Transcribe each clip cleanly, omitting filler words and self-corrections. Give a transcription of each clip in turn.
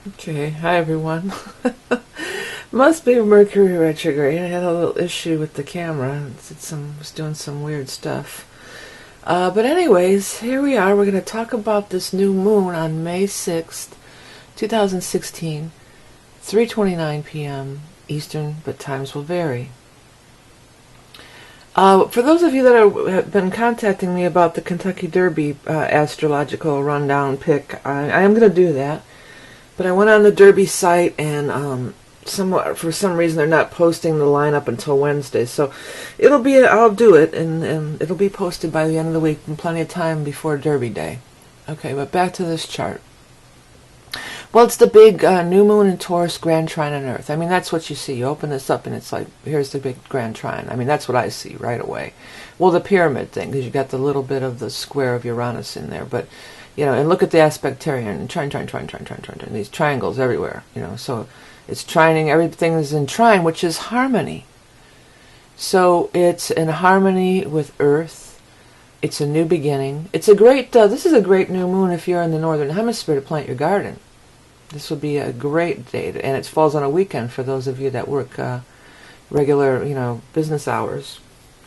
Okay, hi everyone. Must be Mercury retrograde. I had a little issue with the camera. Was doing some weird stuff. But anyways, here we are. We're going to talk about this new moon on May 6th, 2016, 3:29 p.m. Eastern, but times will vary. For those of you that have been contacting me about the Kentucky Derby astrological rundown pick, I am going to do that. But I went on the Derby site, and for some reason they're not posting the lineup until Wednesday. So I'll do it, and it'll be posted by the end of the week, in plenty of time before Derby Day. Okay, but back to this chart. Well, it's the big new moon in Taurus, grand trine on Earth. I mean, that's what you see. You open this up, and it's like, here's the big grand trine. I mean, that's what I see right away. Well, the pyramid thing, because you got the little bit of the square of Uranus in there, but and look at the aspectarian, trine, these triangles everywhere, so it's trining, everything is in trine, which is harmony. So it's in harmony with Earth. It's a new beginning. This is a great new moon if you're in the Northern Hemisphere to plant your garden. This would be a great day, and it falls on a weekend for those of you that work regular, business hours.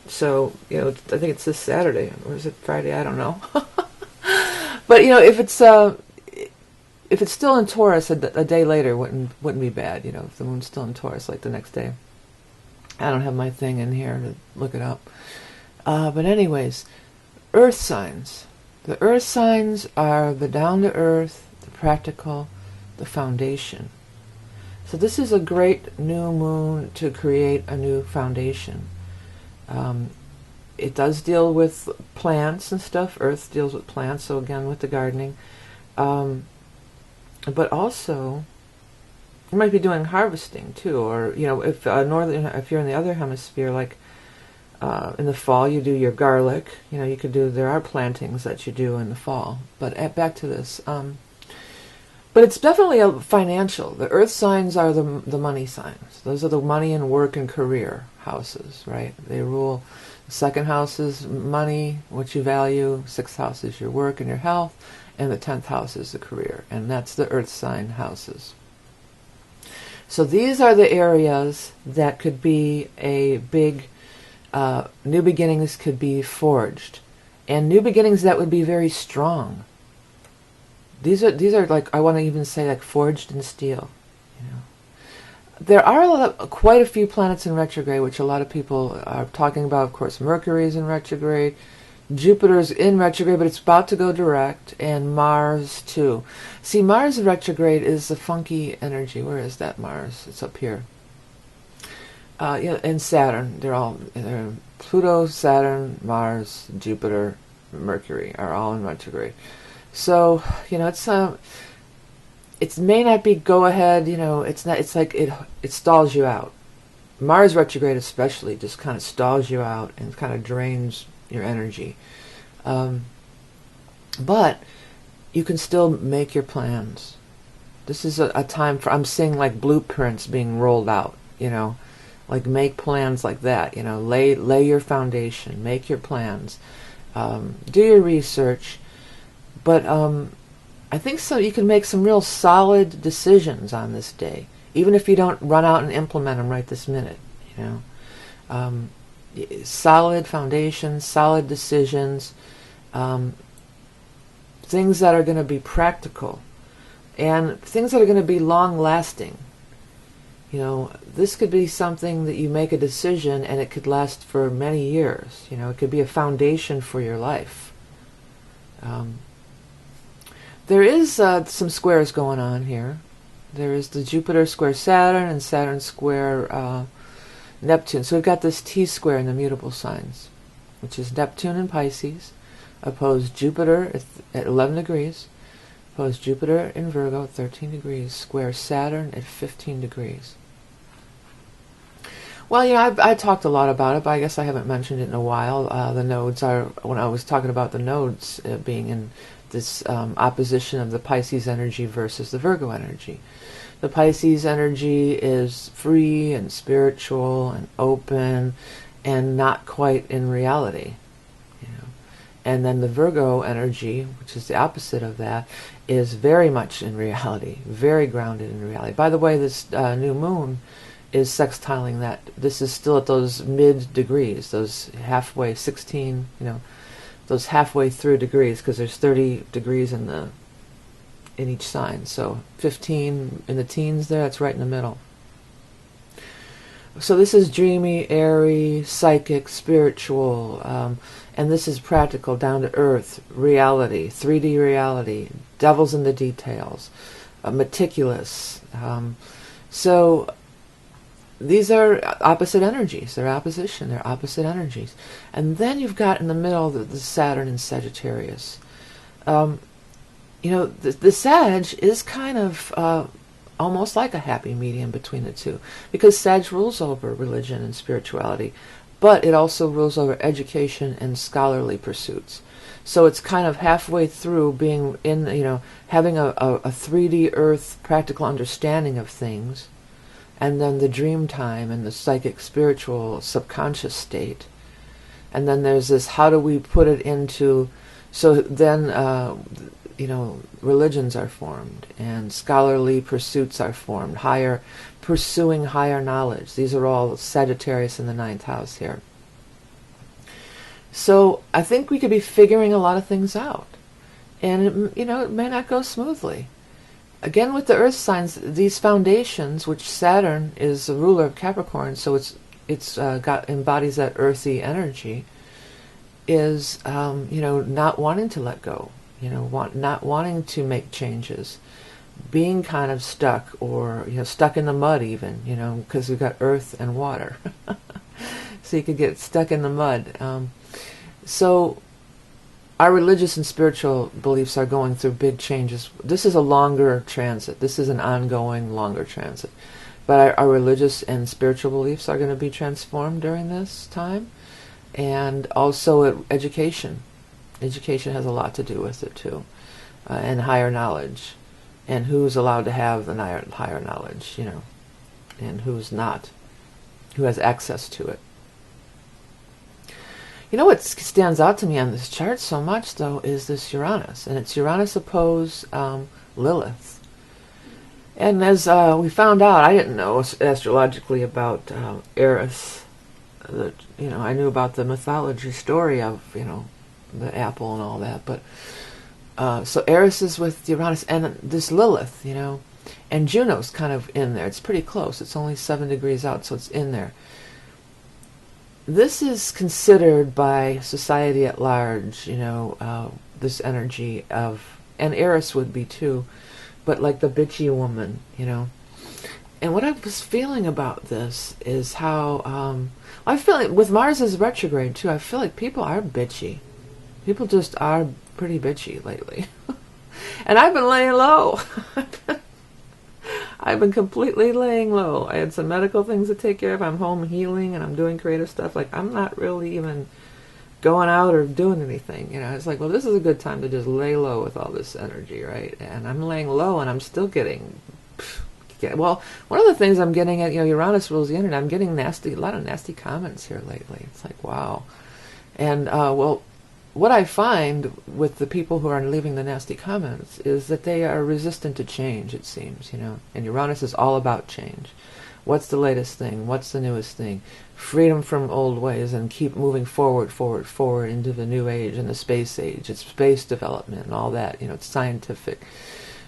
So, I think it's this Saturday, or is it Friday? I don't know. But if it's still in Taurus, a day later wouldn't be bad. If the moon's still in Taurus, like the next day. I don't have my thing in here to look it up. But anyways, Earth signs. The Earth signs are the down to earth, the practical, the foundation. So this is a great new moon to create a new foundation. It does deal with plants and stuff. Earth deals with plants, so again with the gardening. But also, you might be doing harvesting too, or if you're in the other hemisphere, like in the fall, you do your garlic. You could do. There are plantings that you do in the fall. But back to this. But it's definitely a financial. The Earth signs are the money signs. Those are the money and work and career houses, right? They rule. The second house is money, what you value. Sixth house is your work and your health. And the 10th house is the career. And that's the Earth sign houses. So these are the areas that could be a big, new beginnings could be forged. And new beginnings that would be very strong. These are like, I want to even say like forged in steel. There are quite a few planets in retrograde, which a lot of people are talking about. Of course, Mercury is in retrograde, Jupiter's in retrograde, but it's about to go direct, and Mars too. See, Mars retrograde is a funky energy. Where is that Mars? It's up here. And Saturn. They're Pluto, Saturn, Mars, Jupiter, Mercury are all in retrograde. So it may not be go ahead, it's not. It's like it stalls you out. Mars retrograde especially just kind of stalls you out and kind of drains your energy. But you can still make your plans. This is a time for, I'm seeing like blueprints being rolled out. Like make plans like that. Lay your foundation, make your plans, do your research. But I think you can make some real solid decisions on this day, even if you don't run out and implement them right this minute. Solid foundations, solid decisions, things that are going to be practical, and things that are going to be long-lasting. This could be something that you make a decision and it could last for many years. It could be a foundation for your life. There is some squares going on here. There is the Jupiter square Saturn and Saturn square Neptune. So we've got this T-square in the mutable signs, which is Neptune in Pisces, opposed Jupiter at 11 degrees, opposed Jupiter in Virgo at 13 degrees, square Saturn at 15 degrees. Well, I talked a lot about it, but I guess I haven't mentioned it in a while. The nodes are, when I was talking about the nodes being in this opposition of the Pisces energy versus the Virgo energy. The Pisces energy is free and spiritual and open and not quite in reality. And then the Virgo energy, which is the opposite of that, is very much in reality, very grounded in reality. By the way, this new moon is sextiling that. This is still at those mid degrees, those halfway, 16, those halfway through degrees, because there's 30 degrees in each sign. So 15 in the teens there, that's right in the middle. So this is dreamy, airy, psychic, spiritual, and this is practical, down to earth, reality, 3D reality, devils in the details, meticulous. So these are opposite energies. They're opposition. They're opposite energies. And then you've got in the middle the Saturn in Sagittarius. The Sag is kind of almost like a happy medium between the two, because Sag rules over religion and spirituality, but it also rules over education and scholarly pursuits. So it's kind of halfway through being in, having a 3D earth practical understanding of things, and then the dream time and the psychic, spiritual, subconscious state. And then there's this, how do we put it into, so then, religions are formed and scholarly pursuits are formed, pursuing higher knowledge. These are all Sagittarius in the 9th house here. So I think we could be figuring a lot of things out. And, it may not go smoothly. Again, with the earth signs, these foundations, which Saturn is the ruler of Capricorn, so it's embodies that earthy energy, is not wanting to let go, not wanting to make changes, being kind of stuck, or stuck in the mud even, because we've got earth and water, so you could get stuck in the mud. So our religious and spiritual beliefs are going through big changes. This is a longer transit. This is an ongoing, longer transit. But our religious and spiritual beliefs are going to be transformed during this time. And also education. Education has a lot to do with it too. And higher knowledge. And who's allowed to have the higher knowledge, and who's not. Who has access to it. What stands out to me on this chart so much, though, is this Uranus. And it's Uranus opposed Lilith. And as we found out, I didn't know astrologically about Eris. I knew about the mythology story of, the apple and all that. But so Eris is with Uranus and this Lilith, and Juno's kind of in there. It's pretty close. It's only 7 degrees out, so it's in there. This is considered by society at large, this energy of, and Eris would be too, but like the bitchy woman, And what I was feeling about this is how, I feel like with Mars as retrograde too, I feel like people are bitchy. People just are pretty bitchy lately. And I've been laying low. I've been completely laying low. I had some medical things to take care of. I'm home healing and I'm doing creative stuff. Like, I'm not really even going out or doing anything. It's like, well, this is a good time to just lay low with all this energy, right? And I'm laying low and I'm still getting... Well, one of the things I'm getting at, Uranus rules the internet. I'm getting a lot of nasty comments here lately. It's like, wow. And, what I find with the people who are leaving the nasty comments is that they are resistant to change, it seems, And Uranus is all about change. What's the latest thing? What's the newest thing? Freedom from old ways and keep moving forward into the new age and the space age. It's space development and all that, it's scientific.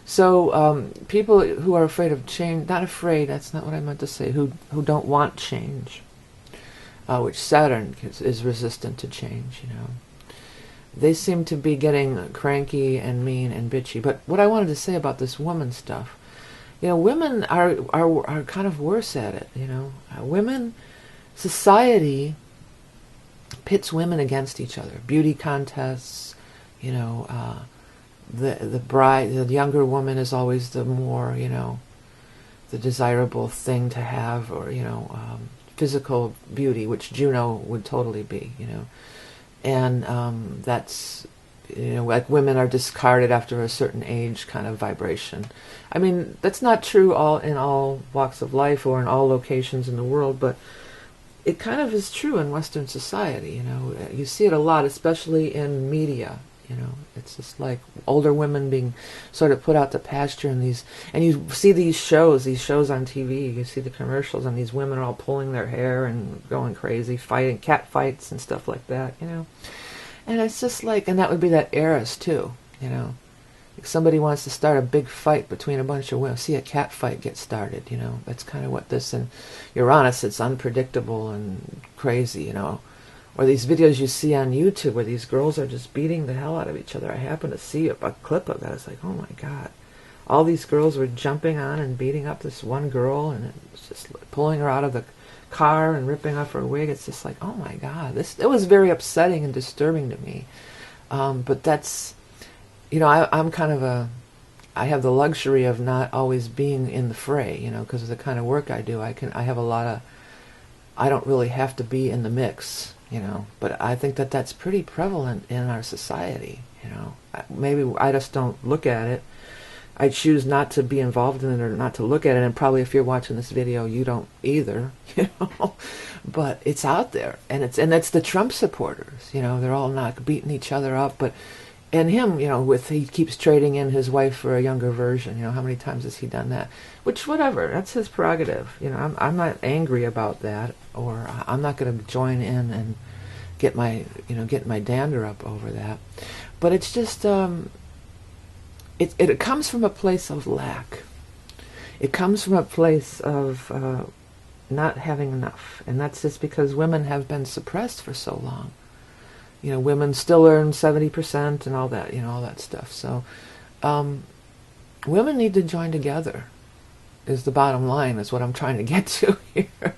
So people who are afraid of change, not afraid, that's not what I meant to say, who don't want change, which Saturn is resistant to change, They seem to be getting cranky and mean and bitchy. But what I wanted to say about this woman stuff, women are kind of worse at it, Women, society pits women against each other. Beauty contests, the bride, the younger woman is always the more, the desirable thing to have, or, physical beauty, which Juno would totally be, And that's, like women are discarded after a certain age kind of vibration. I mean, that's not true in all walks of life or in all locations in the world, but it kind of is true in Western society. You see it a lot, especially in media. It's just like older women being sort of put out to pasture in these, and you see these shows on TV. You see the commercials, and these women are all pulling their hair and going crazy, fighting cat fights and stuff like that. And it's just like, and that would be that heiress too. If somebody wants to start a big fight between a bunch of women, see a cat fight get started. That's kind of what this, and Uranus, it's unpredictable and crazy. Or these videos you see on YouTube where these girls are just beating the hell out of each other. I happened to see a clip of that. It's like, oh my God. All these girls were jumping on and beating up this one girl, and it was just pulling her out of the car and ripping off her wig. It's just like, oh my God. It was very upsetting and disturbing to me. But that's, I'm kind of I have the luxury of not always being in the fray, because of the kind of work I do. I don't really have to be in the mix. But I think that's pretty prevalent in our society. Maybe I just don't look at it. I choose not to be involved in it or not to look at it, and probably if you're watching this video, you don't either. But it's out there, and it's the Trump supporters. They're all not beating each other up, and him, he keeps trading in his wife for a younger version. How many times has he done that? Which, whatever, that's his prerogative. I'm not angry about that, or I'm not going to join in and get my dander up over that. But it's just, it comes from a place of lack. It comes from a place of not having enough, and that's just because women have been suppressed for so long. Women still earn 70% and all that, all that stuff. So, women need to join together, is the bottom line, is what I'm trying to get to here.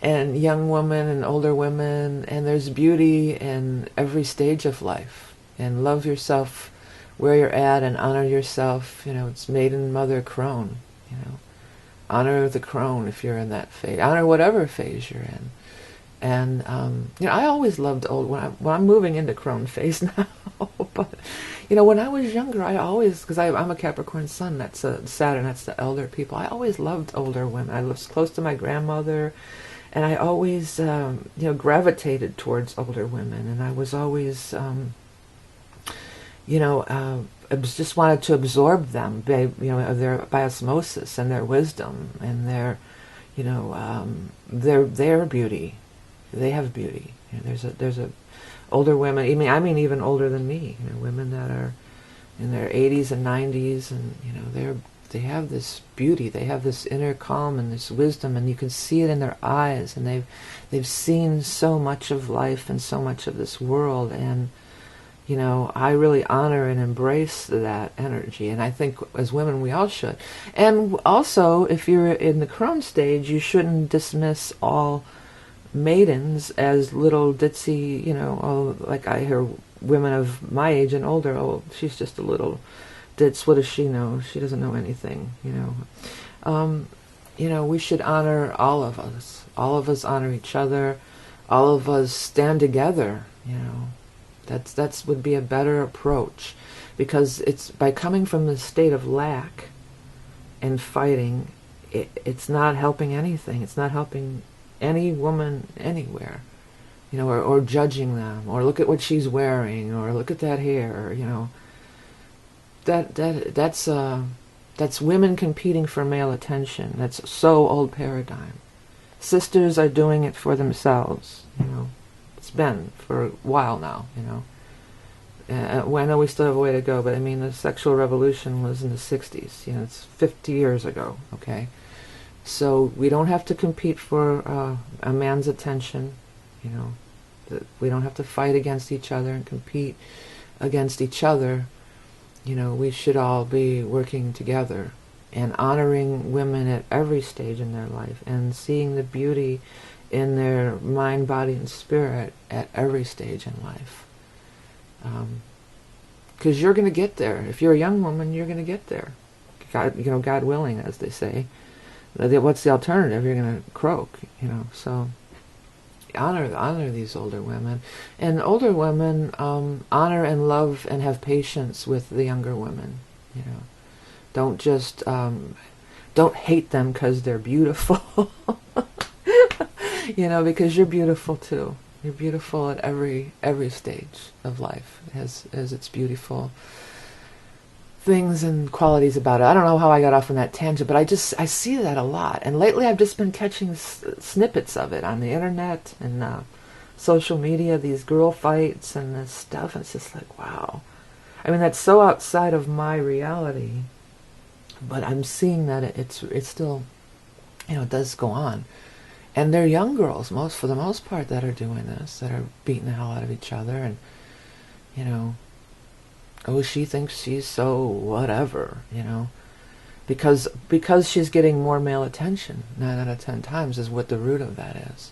And young women and older women, and there's beauty in every stage of life. And love yourself where you're at and honor yourself. It's maiden, mother, crone. Honor the crone if you're in that phase. Honor whatever phase you're in. And I always loved old. When I'm moving into crone phase now, but when I was younger, I always, because I'm a Capricorn sun, that's Saturn, that's the elder people. I always loved older women. I was close to my grandmother, and I always gravitated towards older women, and I was always I just wanted to absorb them, by osmosis and their wisdom and their beauty. They have beauty. There's a older women. I mean even older than me. Women that are in their 80s and 90s, and they have this beauty. They have this inner calm and this wisdom, and you can see it in their eyes. And they've seen so much of life and so much of this world. And I really honor and embrace that energy. And I think as women we all should. And also, if you're in the crone stage, you shouldn't dismiss all maidens as little ditzy, like I hear women of my age and older, oh, she's just a little ditz, what does she know? She doesn't know anything, we should honor all of us. All of us honor each other. All of us stand together, That's would be a better approach, because it's by coming from the state of lack and fighting, it's not helping anything. It's not helping any woman anywhere, or judging them, or look at what she's wearing, or look at that hair, that's women competing for male attention. That's so old paradigm. Sisters are doing it for themselves, It's been for a while now, well, I know we still have a way to go, but the sexual revolution was in the 60s, it's 50 years ago, okay? So we don't have to compete for a man's attention, we don't have to fight against each other and compete against each other. We should all be working together and honoring women at every stage in their life and seeing the beauty in their mind, body, and spirit at every stage in life. Because you're going to get there. If you're a young woman, you're going to get there. God willing, as they say. What's the alternative? You're going to croak, So honor these older women, and older women honor and love and have patience with the younger women. Don't just don't hate them because they're beautiful. You know, because you're beautiful too. You're beautiful at every stage of life, as its beautiful things and qualities about it. I don't know how I got off on that tangent, but I see that a lot. And lately I've just been catching snippets of it on the internet and social media, these girl fights and this stuff. And it's just like, wow. I mean, that's so outside of my reality, but I'm seeing that it's still, you know, it does go on. And they're young girls, for the most part, that are doing this, that are beating the hell out of each other, and, you know, oh, she thinks she's so whatever, you know, because she's getting more male attention 9 out of 10 times is what the root of that is.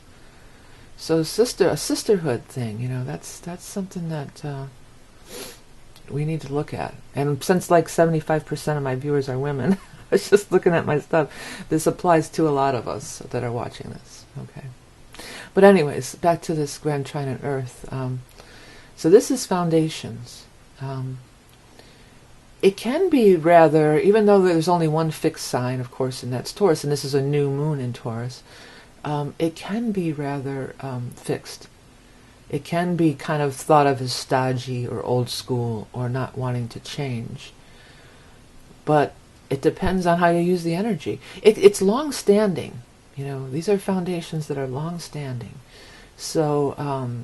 So a sisterhood thing, you know, that's something that we need to look at. And since like 75% of my viewers are women, I was just looking at my stuff. This applies to a lot of us that are watching this. Okay. But anyways, back to this grand trine on Earth. So this is foundations. It can be rather, even though there's only one fixed sign, of course, and that's Taurus, and this is a new moon in Taurus, it can be rather fixed. It can be kind of thought of as stodgy or old school or not wanting to change. But it depends on how you use the energy. It's long-standing. You know, these are foundations that are long-standing. So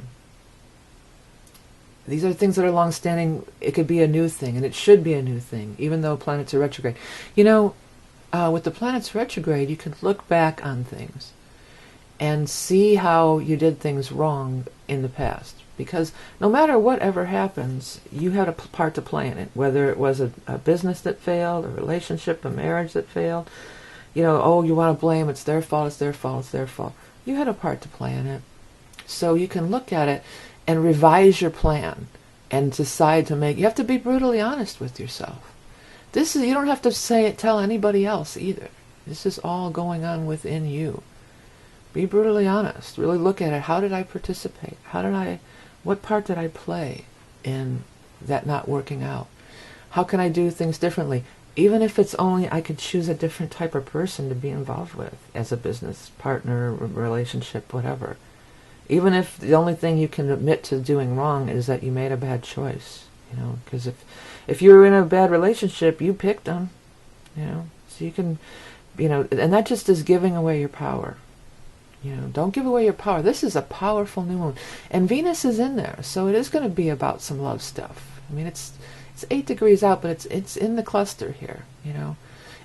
these are things that are long-standing. It could be a new thing, and it should be a new thing, even though planets are retrograde. You know, with the planets retrograde, you can look back on things and see how you did things wrong in the past. Because no matter whatever happens, you had a part to play in it. Whether it was a business that failed, a relationship, a marriage that failed. You know, oh, you want to blame, it's their fault, it's their fault, it's their fault. You had a part to play in it. So you can look at it and revise your plan and decide to make... You have to be brutally honest with yourself. You don't have to tell anybody else either. This is all going on within you. Be brutally honest. Really look at it. How did I participate? What part did I play in that not working out? How can I do things differently? Even if it's only I could choose a different type of person to be involved with as a business partner, relationship, whatever. Even if the only thing you can admit to doing wrong is that you made a bad choice. You know, because if you were in a bad relationship, you picked them. You know, so you can, you know, and that just is giving away your power. You know, don't give away your power. This is a powerful new moon. And Venus is in there, so it is going to be about some love stuff. I mean, it's 8 degrees out, but it's in the cluster here, you know.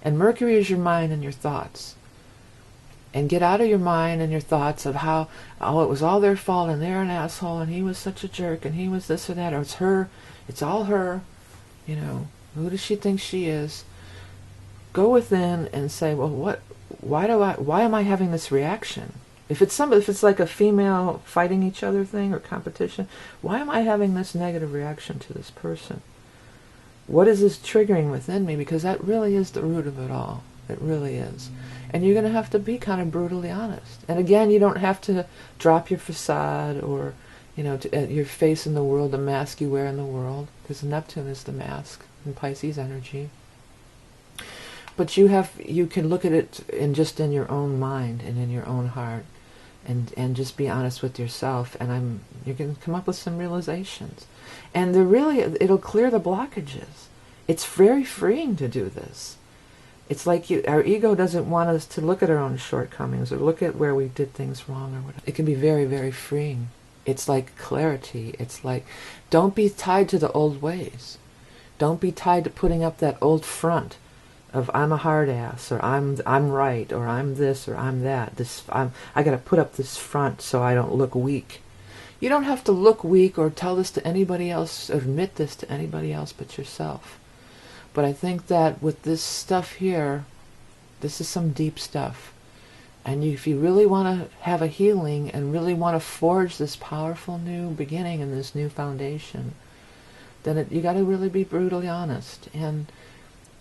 And Mercury is your mind and your thoughts. And get out of your mind and your thoughts of how, oh, it was all their fault, and they're an asshole, and he was such a jerk, and he was this or that, or it's her, it's all her, you know. Who does she think she is? Go within and say, well, why am I having this reaction? If it's like a female fighting each other thing or competition, why am I having this negative reaction to this person? What is this triggering within me? Because that really is the root of it all. It really is. And you're going to have to be kind of brutally honest. And again, you don't have to drop your facade or, you know, your face in the world, the mask you wear in the world, because Neptune is the mask in Pisces energy. But you can look at it in your own mind and in your own heart, and just be honest with yourself, and you can come up with some realizations, and it'll clear the blockages. It's very freeing to do this. It's like our ego doesn't want us to look at our own shortcomings or look at where we did things wrong or whatever. It can be very, very freeing. It's like clarity. It's like, don't be tied to the old ways. Don't be tied to putting up that old front of I'm a hard ass, or I'm right, or I'm this, or I'm that. I got to put up this front so I don't look weak. You don't have to look weak or tell this to anybody else, admit this to anybody else but yourself. But I think that with this stuff here, this is some deep stuff. And if you really want to have a healing and really want to forge this powerful new beginning and this new foundation, then you got to really be brutally honest. And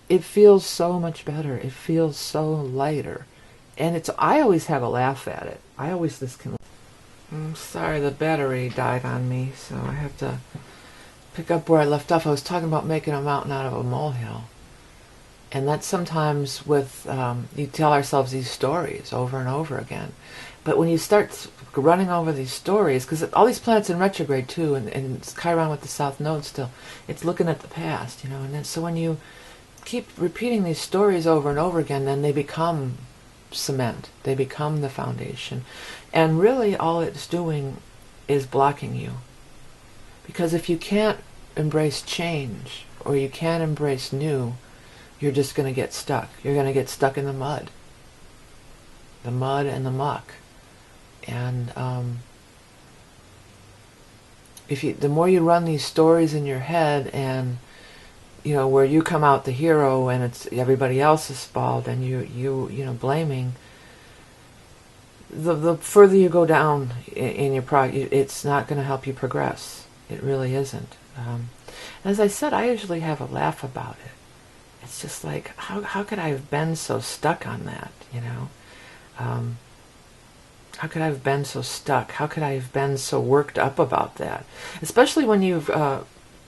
it feels so much better. It feels so lighter. And I always have a laugh at it. I'm sorry, the battery died on me, so I have to pick up where I left off. I was talking about making a mountain out of a molehill. And that's sometimes with, you tell ourselves these stories over and over again. But when you start running over these stories, because all these planets in retrograde too, and it's Chiron with the South Node still, it's looking at the past, and then, so when you keep repeating these stories over and over again, then they become cement, they become the foundation. And really all it's doing is blocking you. Because if you can't embrace change, or you can't embrace new, you're just going to get stuck. You're going to get stuck in the mud and the muck. And the more you run these stories in your head, and where you come out the hero, and it's everybody else's fault, and you blaming, the further you go down in your it's not going to help you progress. It really isn't. As I said, I usually have a laugh about it. It's just like, how could I have been so stuck on that, how could I have been so stuck? How could I have been so worked up about that? Especially when you've,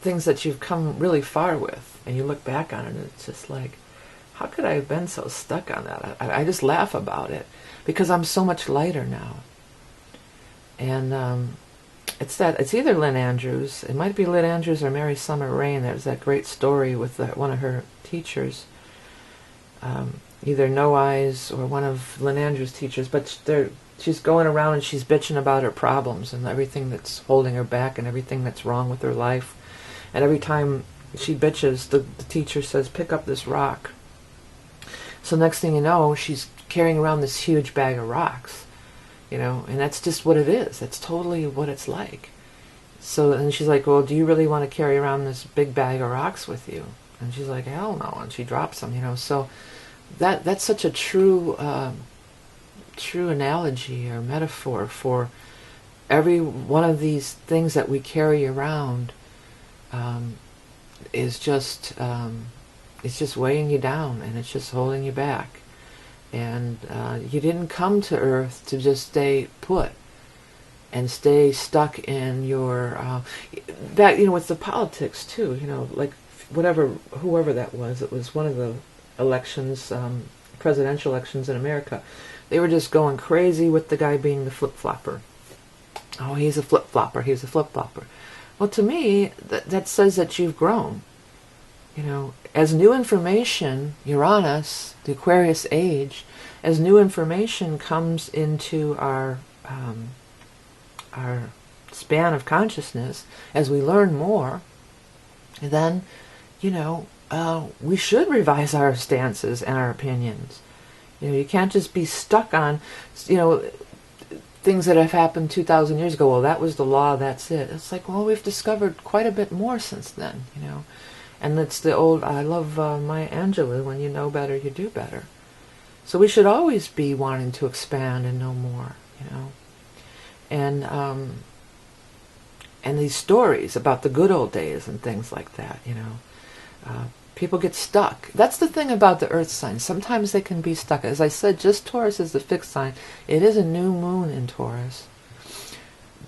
things that you've come really far with, and you look back on it, and it's just like, how could I have been so stuck on that? I just laugh about it, because I'm so much lighter now. And it's either Lynn Andrews, it might be Lynn Andrews or Mary Summer Rain. There's that great story with one of her teachers, either No Eyes or one of Lynn Andrews' teachers, but she's going around and she's bitching about her problems and everything that's holding her back and everything that's wrong with her life. And every time she bitches, the teacher says, pick up this rock. So next thing you know, she's carrying around this huge bag of rocks. And that's just what it is. That's totally what it's like. So, and she's like, well, do you really want to carry around this big bag of rocks with you? And she's like, hell no. And she drops them, So that's such a true analogy or metaphor for every one of these things that we carry around. Is just it's just weighing you down, and it's just holding you back. And you didn't come to Earth to just stay put and stay stuck in your that with the politics too. Like whoever that was. It was one of the elections, presidential elections in America. They were just going crazy with the guy being the flip-flopper. Oh, he's a flip-flopper. He's a flip-flopper. Well, to me, that says that you've grown. As new information, Uranus, the Aquarius age, as new information comes into our span of consciousness, as we learn more, then, we should revise our stances and our opinions. You can't just be stuck on, things that have happened 2,000 years ago. Well, that was the law, that's it. It's like, well, we've discovered quite a bit more since then, And it's the old, I love Maya Angelou, when you know better, you do better. So we should always be wanting to expand and know more, And these stories about the good old days and things like that, people get stuck. That's the thing about the earth signs. Sometimes they can be stuck. As I said, just Taurus is the fixed sign. It is a new moon in Taurus.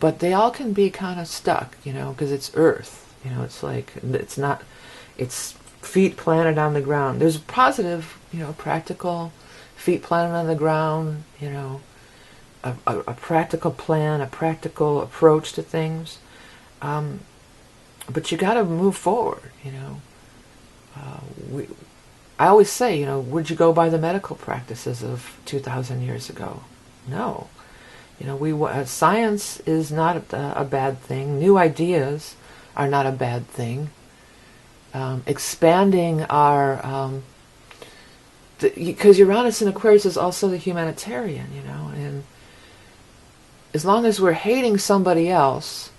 But they all can be kind of stuck, because it's earth. It's like, it's not, it's feet planted on the ground. There's positive, practical feet planted on the ground, a practical plan, a practical approach to things. But you got to move forward, I always say, would you go by the medical practices of 2,000 years ago? No. Science is not a bad thing. New ideas are not a bad thing. Expanding our... because Uranus in Aquarius is also the humanitarian, and as long as we're hating somebody else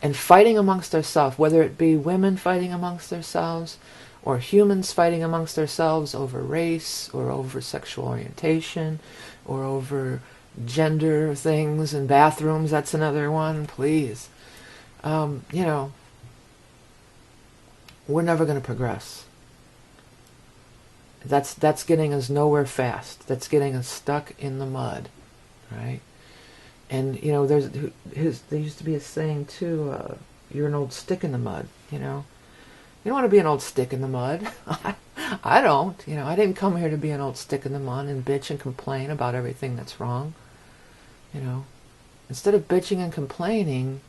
and fighting amongst ourselves, whether it be women fighting amongst themselves, or humans fighting amongst ourselves over race, or over sexual orientation, or over gender things and bathrooms, that's another one, please. We're never going to progress. That's getting us nowhere fast. That's getting us stuck in the mud, right? And, there used to be a saying, too, you're an old stick in the mud, You don't want to be an old stick in the mud. I don't. I didn't come here to be an old stick in the mud and bitch and complain about everything that's wrong. Instead of bitching and complaining,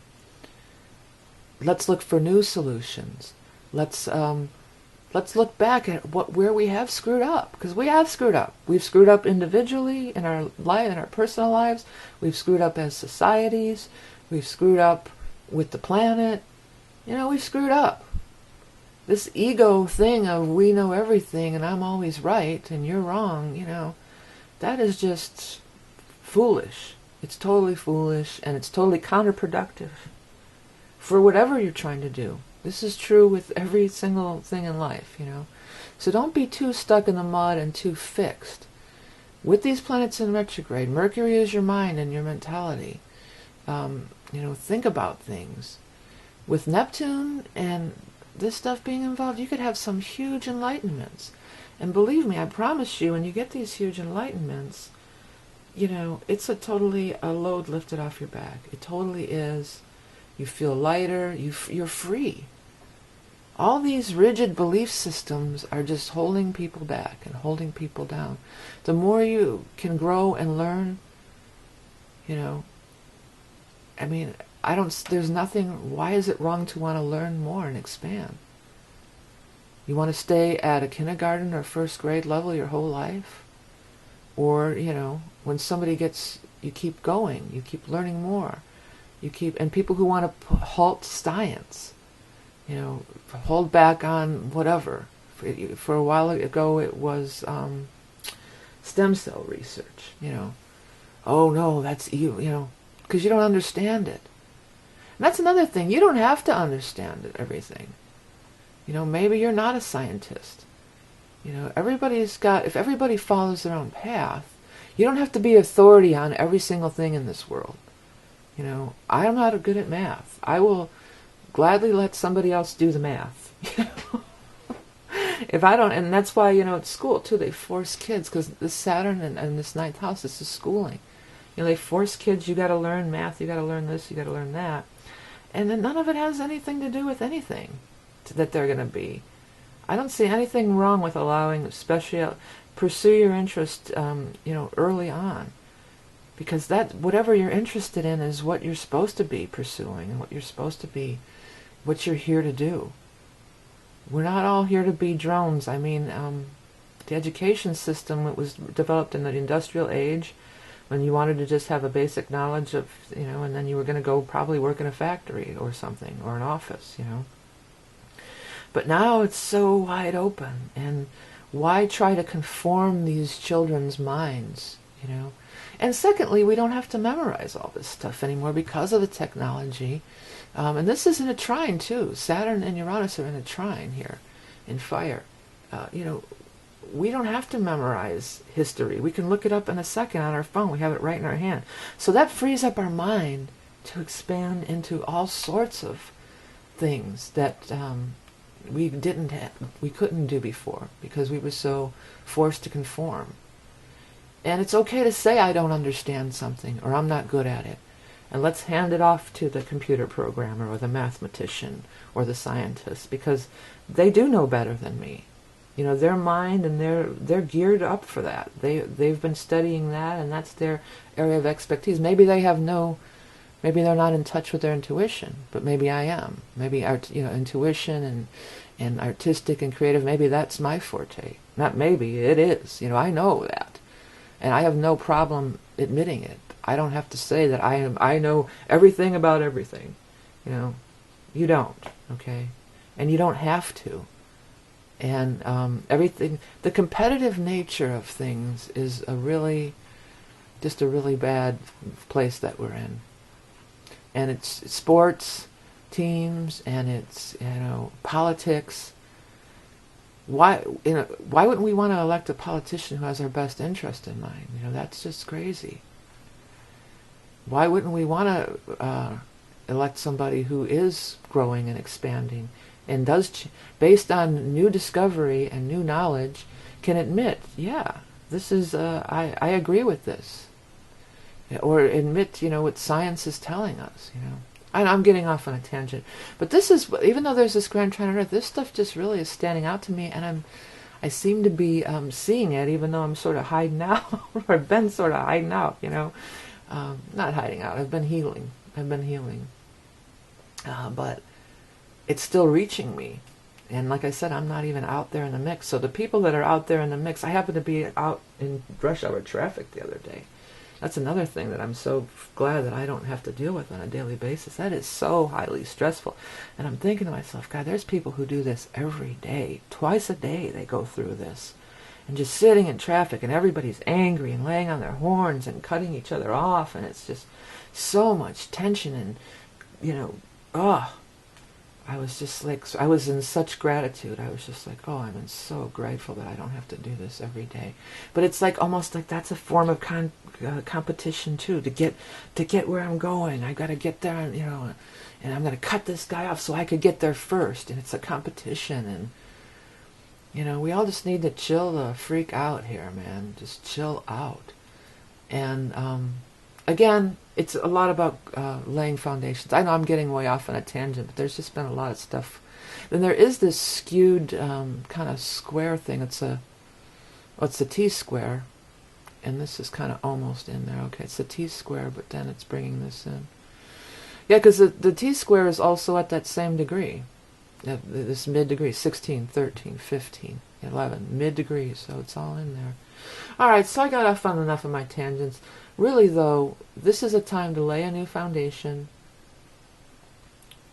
let's look for new solutions. Let's look back at where we have screwed up, because we have screwed up. We've screwed up individually in our life, in our personal lives. We've screwed up as societies. We've screwed up with the planet. We've screwed up. This ego thing of we know everything and I'm always right and you're wrong, that is just foolish. It's totally foolish, and it's totally counterproductive for whatever you're trying to do. This is true with every single thing in life, So don't be too stuck in the mud and too fixed. With these planets in retrograde, Mercury is your mind and your mentality. Think about things. With Neptune and this stuff being involved, you could have some huge enlightenments. And believe me, I promise you, when you get these huge enlightenments, it's a load lifted off your back. It totally is. You feel lighter. You're free. All these rigid belief systems are just holding people back and holding people down. The more you can grow and learn, there's nothing, why is it wrong to want to learn more and expand? You want to stay at a kindergarten or first grade level your whole life? Or, when somebody you keep going, you keep learning more. And people who want to halt science, hold back on whatever. For a while ago it was stem cell research, Oh no, that's evil, because you don't understand it. And that's another thing, you don't have to understand everything. Maybe you're not a scientist. If everybody follows their own path, you don't have to be authority on every single thing in this world. I'm not good at math. I will gladly let somebody else do the math. If I don't, and that's why, at school too, they force kids, because this Saturn and this ninth house, this is schooling. They force kids, you got to learn math, you got to learn this, you got to learn that. And then none of it has anything to do with anything that they're going to be. I don't see anything wrong with allowing, especially, pursue your interest, early on. Because whatever you're interested in is what you're supposed to be pursuing and what you're supposed to be, what you're here to do. We're not all here to be drones. The education system, it was developed in the industrial age when you wanted to just have a basic knowledge of, and then you were going to go probably work in a factory or something, or an office, But now it's so wide open, and why try to conform these children's minds, And secondly, we don't have to memorize all this stuff anymore because of the technology. And this is in a trine too. Saturn and Uranus are in a trine here, in fire. We don't have to memorize history. We can look it up in a second on our phone. We have it right in our hand. So that frees up our mind to expand into all sorts of things that we couldn't do before because we were so forced to conform. And it's okay to say I don't understand something or I'm not good at it. And let's hand it off to the computer programmer or the mathematician or the scientist, because they do know better than me. Their mind, and they're geared up for that. They've been studying that, and that's their area of expertise. Maybe they're not in touch with their intuition, but maybe I am. Maybe intuition and artistic and creative, maybe that's my forte. Not maybe, it is. I know that. And I have no problem admitting it. I don't have to say that I know everything about everything. You don't, okay? And you don't have to. And everything, the competitive nature of things is a really bad place that we're in. And it's sports, teams, and it's, politics. Why wouldn't we want to elect a politician who has our best interest in mind? That's just crazy. Why wouldn't we want to elect somebody who is growing and expanding and does, based on new discovery and new knowledge, can admit, yeah, this is, I agree with this. Or admit, what science is telling us, I'm getting off on a tangent. But this is, even though there's this grand trine on Earth, this stuff just really is standing out to me, and I seem to be seeing it, even though I'm sort of hiding out, or I've been sort of hiding out, you know. Not hiding out, I've been healing. But it's still reaching me. And like I said, I'm not even out there in the mix. So the people that are out there in the mix, I happened to be out in rush hour traffic the other day. That's another thing that I'm so glad that I don't have to deal with on a daily basis. That is so highly stressful. And I'm thinking to myself, God, there's people who do this every day. Twice a day they go through this. And just sitting in traffic, and everybody's angry and laying on their horns and cutting each other off. And it's just so much tension and, you know, I was just like, I was in such gratitude. I was just like, oh, I'm so grateful that I don't have to do this every day. But it's like almost like that's a form of competition too. To get where I'm going, I got to get there, and, you know, and I'm going to cut this guy off so I could get there first. And it's a competition, and you know, we all just need to chill the freak out here, man. Just chill out. And again, it's a lot about laying foundations. I know I'm getting way off on a tangent, but there's just been a lot of stuff. Then there is this skewed kind of square thing. It's the T-square, and this is kind of almost in there. Okay, it's the T-square, but then it's bringing this in. Yeah, because the T-square is also at that same degree. This mid-degree, 16, 13, 15, 11, mid-degree, so it's all in there. All right, so I got off on enough of my tangents. Really, though, this is a time to lay a new foundation.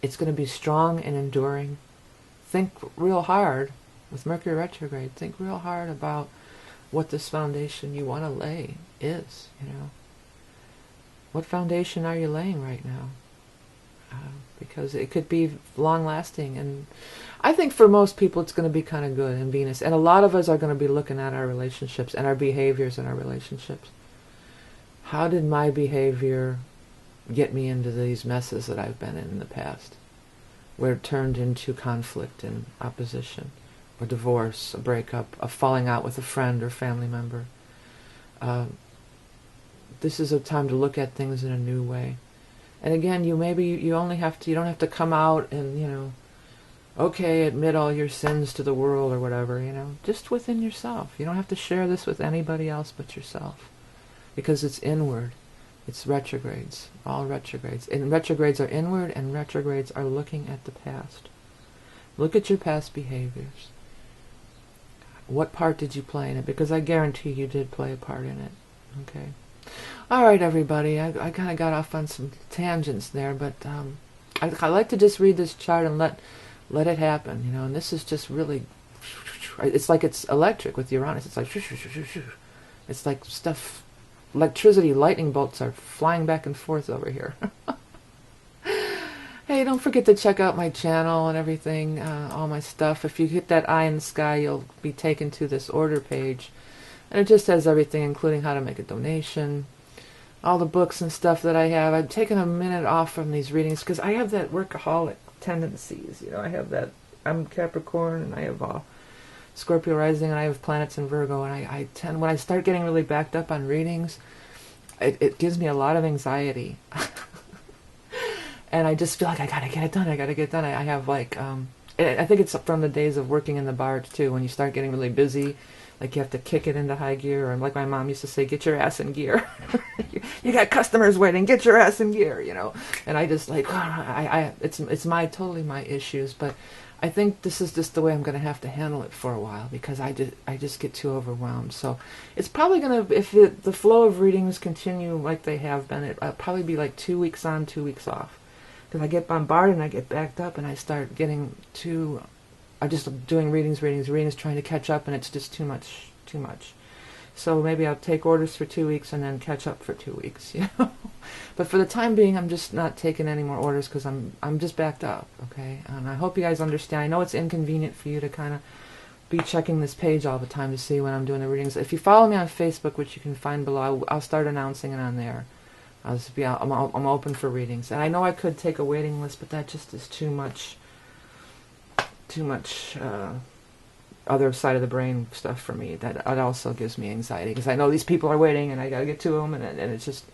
It's going to be strong and enduring. Think real hard with Mercury retrograde. Think real hard about what this foundation you want to lay is, you know. What foundation are you laying right now? Because it could be long-lasting. And I think for most people it's going to be kind of good in Venus. And a lot of us are going to be looking at our relationships and our behaviors in our relationships. How did my behavior get me into these messes that I've been in the past? Where it turned into conflict and opposition, or divorce, a breakup, a falling out with a friend or family member. This is a time to look at things in a new way. And again, you don't have to come out and, you know, okay, admit all your sins to the world or whatever, you know, just within yourself. You don't have to share this with anybody else but yourself. Because it's inward. It's retrogrades. All retrogrades. And retrogrades are inward, and retrogrades are looking at the past. Look at your past behaviors. What part did you play in it? Because I guarantee you did play a part in it. Okay. All right, everybody. I kind of got off on some tangents there, but I like to just read this chart and let it happen, you know. And this is just really, it's like it's electric with Uranus. It's like, it's like stuff. Electricity, lightning bolts are flying back and forth over here. Hey, don't forget to check out my channel and everything, all my stuff. If you hit that eye in the sky, you'll be taken to this order page. And it just has everything, including how to make a donation, all the books and stuff that I have. I've taken a minute off from these readings because I have that workaholic tendencies. You know, I have that, I'm Capricorn, and I have Scorpio rising, and I have planets in Virgo, and I tend, when I start getting really backed up on readings, it gives me a lot of anxiety. And I just feel like I gotta get it done. I have like, I think it's from the days of working in the bars too, when you start getting really busy, like you have to kick it into high gear, or like my mom used to say, get your ass in gear. You got customers waiting, get your ass in gear, you know. And I just like, it's totally my issues, but I think this is just the way I'm going to have to handle it for a while, because I just get too overwhelmed. So it's probably going to, if the flow of readings continue like they have been, it'll probably be like 2 weeks on, 2 weeks off. Because I get bombarded and I get backed up and I start getting too, I'm just doing readings, trying to catch up, and it's just too much. So maybe I'll take orders for 2 weeks and then catch up for 2 weeks, you know. But for the time being, I'm just not taking any more orders because I'm just backed up, okay? And I hope you guys understand. I know it's inconvenient for you to kind of be checking this page all the time to see when I'm doing the readings. If you follow me on Facebook, which you can find below, I'll start announcing it on there. I'm open for readings. And I know I could take a waiting list, but that just is too much other side of the brain stuff for me. That also gives me anxiety, because I know these people are waiting and I gotta get to them, and it's just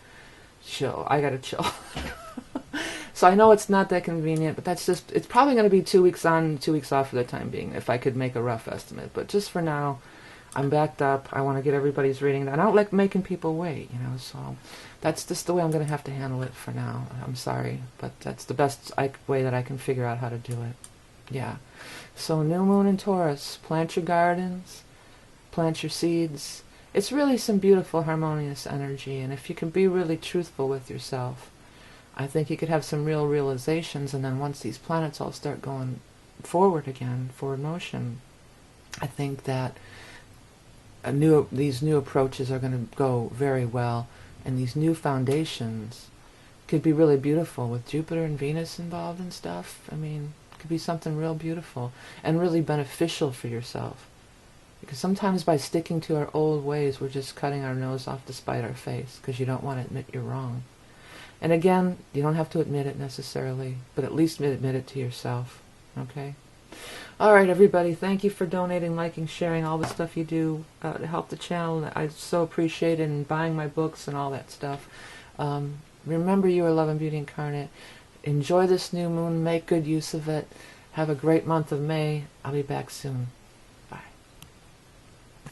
chill. I gotta chill. So I know it's not that convenient, but that's just, it's probably going to be 2 weeks on, 2 weeks off for the time being, if I could make a rough estimate. But just for now, I'm backed up. I want to get everybody's reading. I don't like making people wait, so that's just the way I'm going to have to handle it for now. I'm sorry, but that's the best way that I can figure out how to do it. Yeah. So new moon in Taurus. Plant your gardens. Plant your seeds. It's really some beautiful, harmonious energy. And if you can be really truthful with yourself, I think you could have some real realizations. And then once these planets all start going forward again, forward motion, I think that these new approaches are going to go very well, and these new foundations could be really beautiful with Jupiter and Venus involved and stuff. I mean, it could be something real beautiful and really beneficial for yourself. Because sometimes by sticking to our old ways, we're just cutting our nose off to spite our face, because you don't want to admit you're wrong. And again, you don't have to admit it necessarily, but at least admit it to yourself. Okay? All right, everybody, thank you for donating, liking, sharing, all the stuff you do to help the channel. I so appreciate it, and buying my books and all that stuff. Remember, you are Love and Beauty Incarnate. Enjoy this new moon. Make good use of it. Have a great month of May. I'll be back soon.